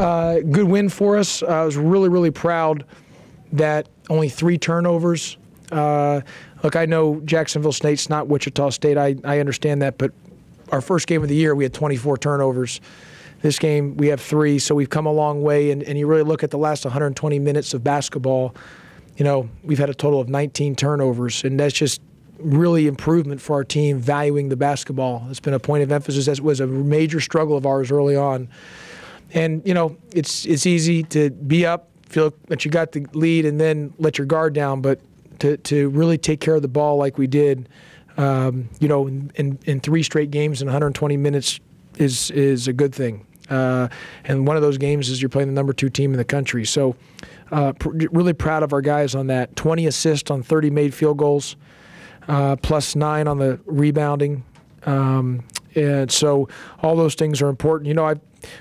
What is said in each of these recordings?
Good win for us. I was really, really proud that only 3 turnovers. Look, I know Jacksonville State's not Wichita State. I understand that, but our first game of the year, we had 24 turnovers. This game, we have 3, so we've come a long way. And you really look at the last 120 minutes of basketball, you know, we've had a total of 19 turnovers, and that's just really improvement for our team, valuing the basketball. It's been a point of emphasis. That was a major struggle of ours early on. And, you know, it's easy to be up, feel that you got the lead, and then let your guard down. But to really take care of the ball like we did, you know, in 3 straight games in 120 minutes is a good thing. And one of those games is you're playing the number 2 team in the country. So really proud of our guys on that. 20 assists on 30 made field goals, plus 9 on the rebounding. And so all those things are important. You know,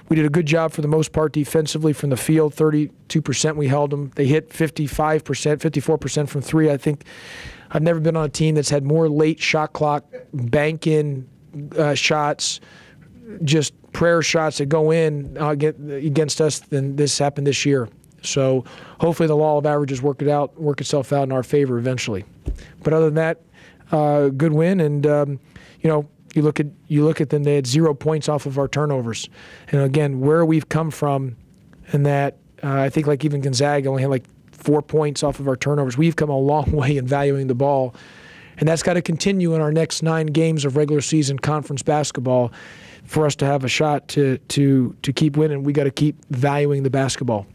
we did a good job for the most part defensively from the field. 32% we held them. They hit 55%, 54% from 3. I think I've never been on a team that's had more late shot clock, bank-in shots, just prayer shots that go in against us than this happened this year. So hopefully the law of averages work itself out in our favor eventually. But other than that, good win. And you know, you look at them. They had 0 points off of our turnovers. And again, where we've come from, and that I think like even Gonzaga only had like 4 points off of our turnovers. We've come a long way in valuing the ball, and that's got to continue in our next 9 games of regular season conference basketball. For us to have a shot to keep winning, we got to keep valuing the basketball.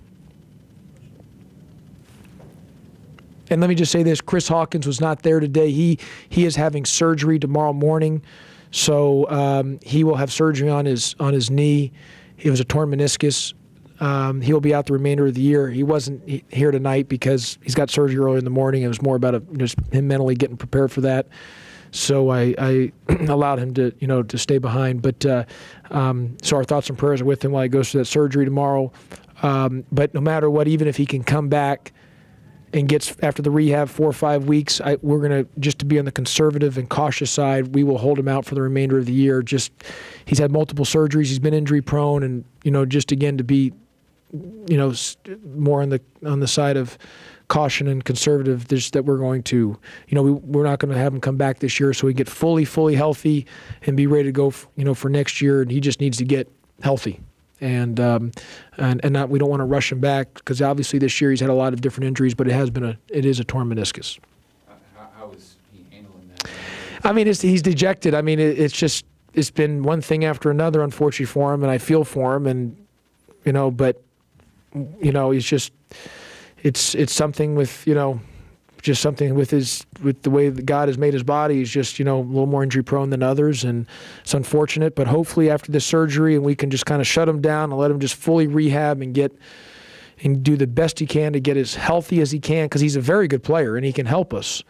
And let me just say this: Chris Hawkins was not there today. He is having surgery tomorrow morning, so he will have surgery on his knee. It was a torn meniscus. He'll be out the remainder of the year. He wasn't here tonight because he's got surgery early in the morning. It was more about just him mentally getting prepared for that. So I allowed him to stay behind. But so our thoughts and prayers are with him while he goes through that surgery tomorrow. But no matter what, even if he can come back and gets after the rehab 4 or 5 weeks, we're going to, just to be on the conservative and cautious side, we will hold him out for the remainder of the year. Just he's had multiple surgeries. He's been injury prone, and just again to be more on the side of caution and conservative, that we're going to, we're not going to have him come back this year, so he get fully healthy and be ready to go, for next year. And he just needs to get healthy, and not, we don't want to rush him back, because obviously this year he's had a lot of different injuries, but it is a torn meniscus. How is he handling that? I mean, he's dejected. I mean, it's been one thing after another, unfortunately for him, and I feel for him, and but he's just. It's something with, just something with the way that God has made his body. He's just, a little more injury prone than others, and it's unfortunate. But hopefully after this surgery, and we can just kind of shut him down and let him just fully rehab and do the best he can to get as healthy as he can, because he's a very good player and he can help us.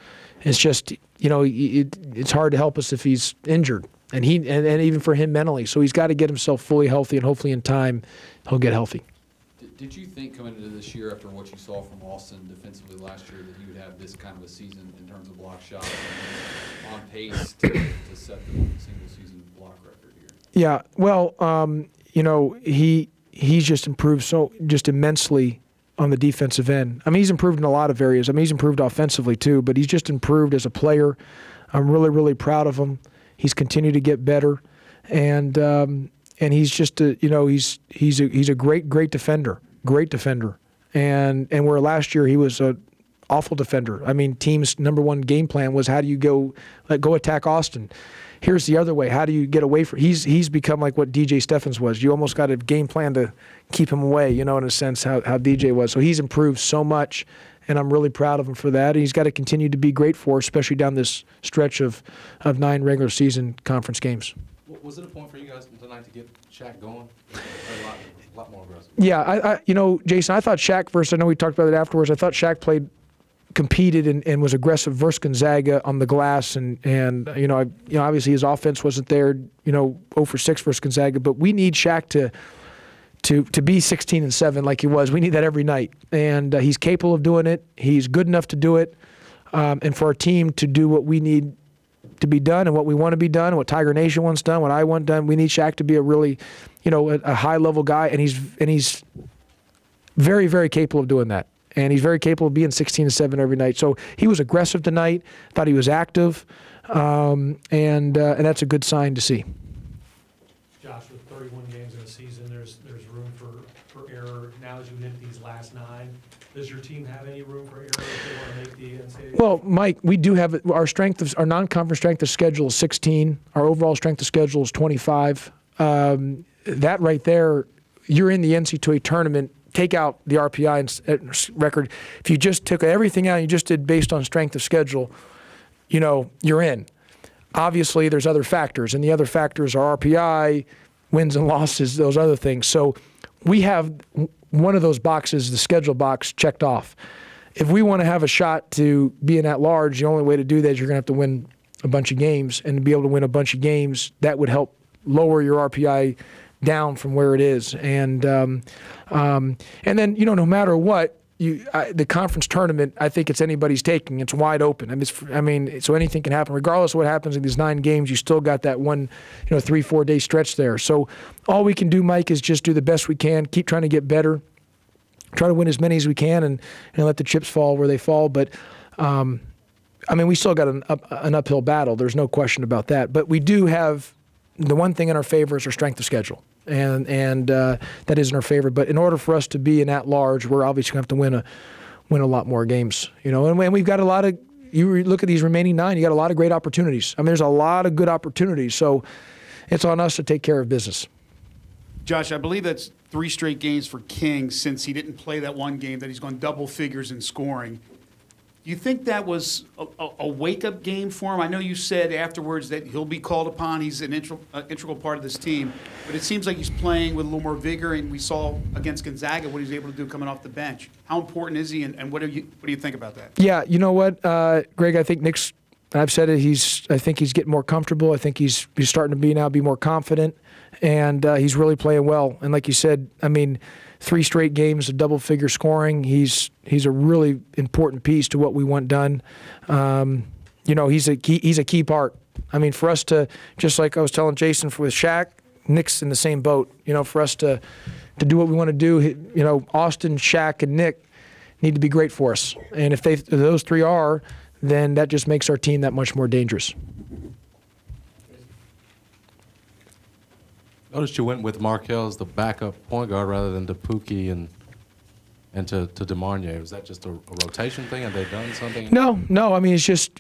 It's just, it's hard to help us if he's injured, and even for him mentally. So he's got to get himself fully healthy, and hopefully in time he'll get healthy. Did you think coming into this year, after what you saw from Austin defensively last year, that he would have this kind of a season in terms of block shots, and on pace to set the single-season block record here? Yeah, well, he's just improved just immensely on the defensive end. I mean, he's improved in a lot of areas. I mean, he's improved offensively too, but he's just improved as a player. I'm really, really proud of him. He's continued to get better, and he's just he's a great defender. Great defender. And where last year he was an awful defender. I mean, team's #1 game plan was, how do you go attack Austin? Here's the other way. How do you get away from? He's become like what DJ Steffens was. You almost got a game plan to keep him away, in a sense, how DJ was. So he's improved so much, and I'm really proud of him for that. And he's got to continue to be great for us, especially down this stretch of 9 regular season conference games. Was it a point for you guys tonight to get Shaq going? A lot more aggressive. Yeah, Jason, I thought Shaq I know we talked about it afterwards. I thought Shaq competed and was aggressive versus Gonzaga on the glass, and obviously his offense wasn't there, 0 for 6 versus Gonzaga, but we need Shaq to be 16-7 like he was. We need that every night, and he's capable of doing it. He's good enough to do it, and for our team to do what we need to be done and what we want to be done, what Tiger Nation wants done, what I want done. We need Shaq to be a really, a high-level guy, and he's very, very capable of doing that. And he's very capable of being 16-7 every night. So he was aggressive tonight. Thought he was active, and that's a good sign to see. Josh, with 31 games in a season, there's room for error. Now as you hit these last 9, does your team have any room for error if they want to make the NCAA? Well, Mike, we do have our non-conference strength of schedule is 16. Our overall strength of schedule is 25. That right there, you're in the NCAA tournament. Take out the RPI record. If you just took everything out and you just did based on strength of schedule, you're in. Obviously, there's other factors, and the other factors are RPI, wins and losses, those other things. So we have one of those boxes, the schedule box, checked off. If we want to have a shot to be in at-large, the only way to do that is you're going to have to win a bunch of games, and to be able to win a bunch of games, that would help lower your RPI down from where it is. And then, no matter what, the conference tournament, I think it's anybody's taking. It's wide open. So anything can happen. Regardless of what happens in these 9 games, you still got that one, 3-4 day stretch there. So all we can do, Mike, is just do the best we can, keep trying to get better, try to win as many as we can, and let the chips fall where they fall. But, we still got an uphill battle. There's no question about that. But we do have the one thing in our favor is our strength of schedule. And that is in our favor. But in order for us to be an at-large, we're obviously going to have to win a lot more games. And we've got a lot of. You look at these remaining 9, you got a lot of great opportunities. There's a lot of good opportunities. So it's on us to take care of business. Josh, I believe that's 3 straight games for King since he didn't play that one game that he's gone double figures in scoring. Do you think that was a wake-up game for him? I know you said afterwards that he'll be called upon. He's an integral part of this team. But it seems like he's playing with a little more vigor, and we saw against Gonzaga what he was able to do coming off the bench. How important is he, and what do you think about that? Yeah, you know what, Greg, I think Nick's – I've said it, I think he's getting more comfortable. I think he's starting to be more confident, and he's really playing well. And like you said, 3 straight games of double-figure scoring. He's a really important piece to what we want done. He's a key part. For us to, just like I was telling Jason with Shaq, Nick's in the same boat. For us to do what we want to do, Austin, Shaq, and Nick need to be great for us. And if those 3 are, then that just makes our team that much more dangerous. Noticed you went with Markel as the backup point guard rather than to Pookie and to DeMarnier. Was that just a rotation thing? Have they done something? No. It's just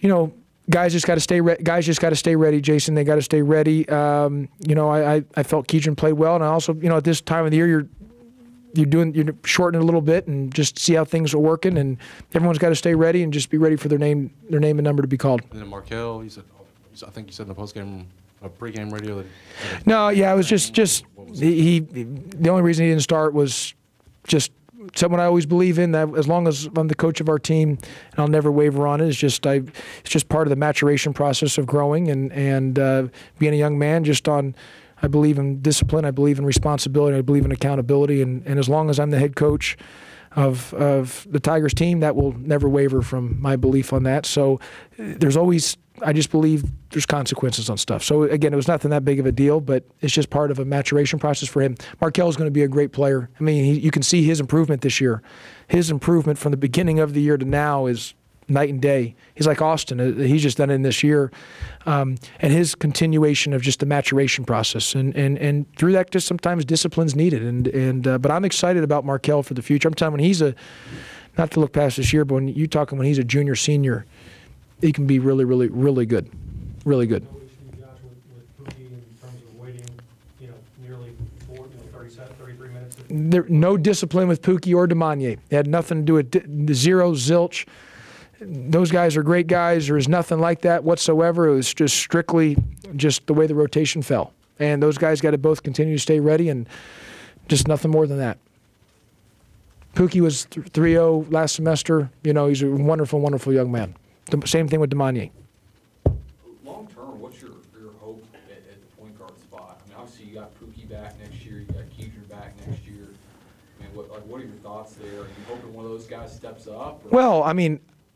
guys just got to stay. Guys just got to stay ready, Jason. They got to stay ready. I felt Keidron played well, and I also at this time of the year you're shortening a little bit and just see how things are working, and everyone's got to stay ready and just be ready for their name and number to be called. And then Markel, I think you said in the postgame. A pregame radio? No, yeah, it was just the only reason he didn't start was just someone I always believe in, that as long as I'm the coach of our team, and I'll never waver on it. It's just part of the maturation process of growing and being a young man. I believe in discipline, I believe in responsibility, I believe in accountability, and as long as I'm the head coach of the Tigers team, that will never waver from my belief on that. So I just believe there's consequences on stuff. So again, it was nothing that big of a deal, but it's just part of a maturation process for him. Markel is going to be a great player. You can see his improvement this year. His improvement from the beginning of the year to now is night and day. He's like Austin. He's just done it in this year. And his continuation of just the maturation process. And through that, just sometimes discipline's needed. But I'm excited about Markel for the future. I'm telling you, not to look past this year, but when he's a junior, senior, he can be really, really, really good. Really good. No issue, Josh, with Pookie in terms of waiting, nearly 33 minutes? No discipline with Pookie or DeMarnier. It had nothing to do with zero, zilch. Those guys are great guys. There is nothing like that whatsoever. It was just strictly just the way the rotation fell. And those guys got to both continue to stay ready, and just nothing more than that. Pookie was 3-0 last semester. He's a wonderful, wonderful young man. The same thing with DeMarnier. Long term, what's your hope at the point guard spot? Obviously you got Pookie back next year, you got Keidron back next year. What are your thoughts there? Are you hoping one of those guys steps up? Or? Well,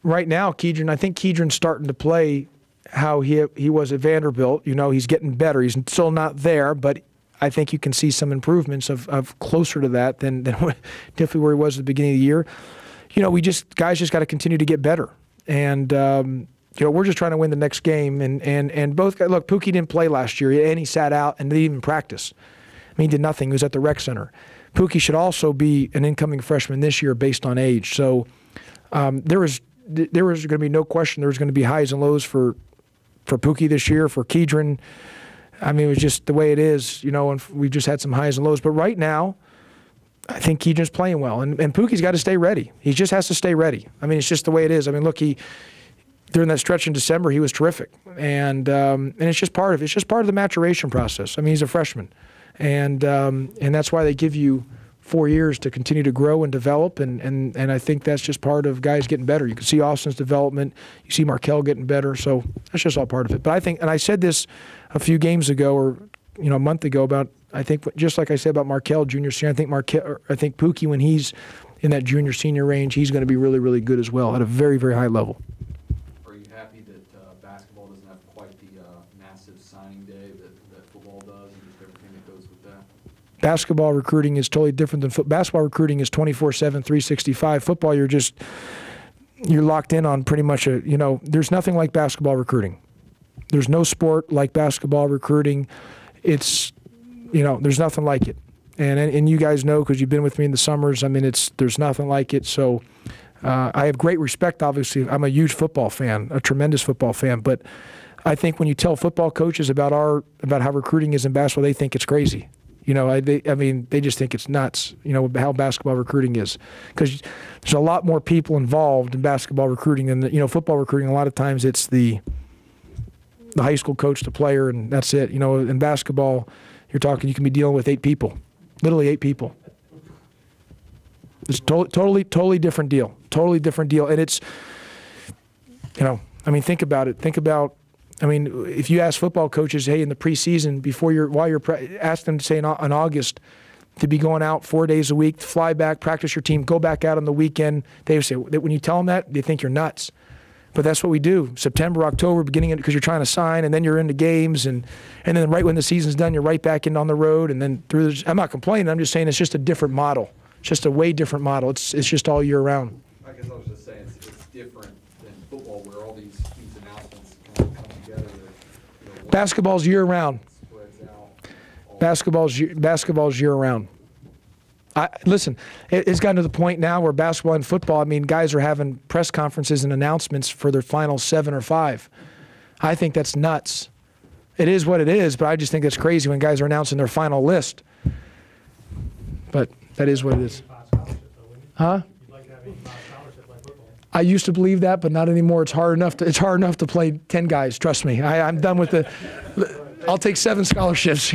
right now, I think Keidron's starting to play how he was at Vanderbilt. You know, he's getting better. He's still not there, but I think you can see some improvements of closer to that than definitely where he was at the beginning of the year. You know, guys just got to continue to get better. And, you know, we're just trying to win the next game. And both guys, look, Pookie didn't play last year, and he sat out and didn't even practice. I mean, he did nothing. He was at the rec center. Pookie should also be an incoming freshman this year based on age. So there was going to be no question there was going to be highs and lows for Pookie this year, for Kedron. I mean, it was just the way it is, you know, and we've just had some highs and lows. But right now, I think Kedron's playing well. And Pookie's got to stay ready. He just has to stay ready. I mean, it's just the way it is. I mean, look, during that stretch in December, he was terrific. And it's just part of the maturation process. I mean, he's a freshman. And that's why they give you 4 years to continue to grow and develop, and I think that's just part of guys getting better. You can see Austin's development. You see Markel getting better, so that's just all part of it. But I think, and I said this a few games ago, or you know, a month ago, about I think just like I said about Markel junior senior. I think Pookie, when he's in that junior senior range, he's going to be really, really good as well at a very, very high level. Are you happy that basketball doesn't have quite the massive signing day that football does, and just everything that goes with that? Basketball recruiting is totally different than football. Basketball recruiting is 24/7, 365. Football, you're locked in on pretty much there's nothing like basketball recruiting. There's no sport like basketball recruiting. It's, there's nothing like it. And you guys know, because you've been with me in the summers, I mean, there's nothing like it. So I have great respect, obviously. I'm a huge football fan, a tremendous football fan. But I think when you tell football coaches about how recruiting is in basketball, they think it's crazy. They just think it's nuts, how basketball recruiting is. Because there's a lot more people involved in basketball recruiting than, football recruiting. A lot of times it's the high school coach, the player, and that's it. In basketball, you can be dealing with 8 people, literally 8 people. It's totally different deal. Totally different deal. And it's, think about it. If you ask football coaches, hey, in the preseason, ask them to say in August to be going out 4 days a week, fly back, practice your team, go back out on the weekend. They say, when you tell them that, they think you're nuts. But that's what we do. September, October, because you're trying to sign, and then you're into games, and then right when the season's done, you're right back in on the road, and then I'm not complaining. I'm just saying it's just a different model. It's just a way different model. It's just all year round. I guess I was just saying it's different than football, where all these announcements come together. Basketball's year round. Basketball's year round. Listen, it's gotten to the point now where basketball and football, guys are having press conferences and announcements for their final 7 or 5. I think that's nuts. It is what it is, but I just think it's crazy when guys are announcing their final list. But that is what it is. Huh? I used to believe that, but not anymore. It's hard enough to play 10 guys. Trust me. I'm done with I'll take 7 scholarships.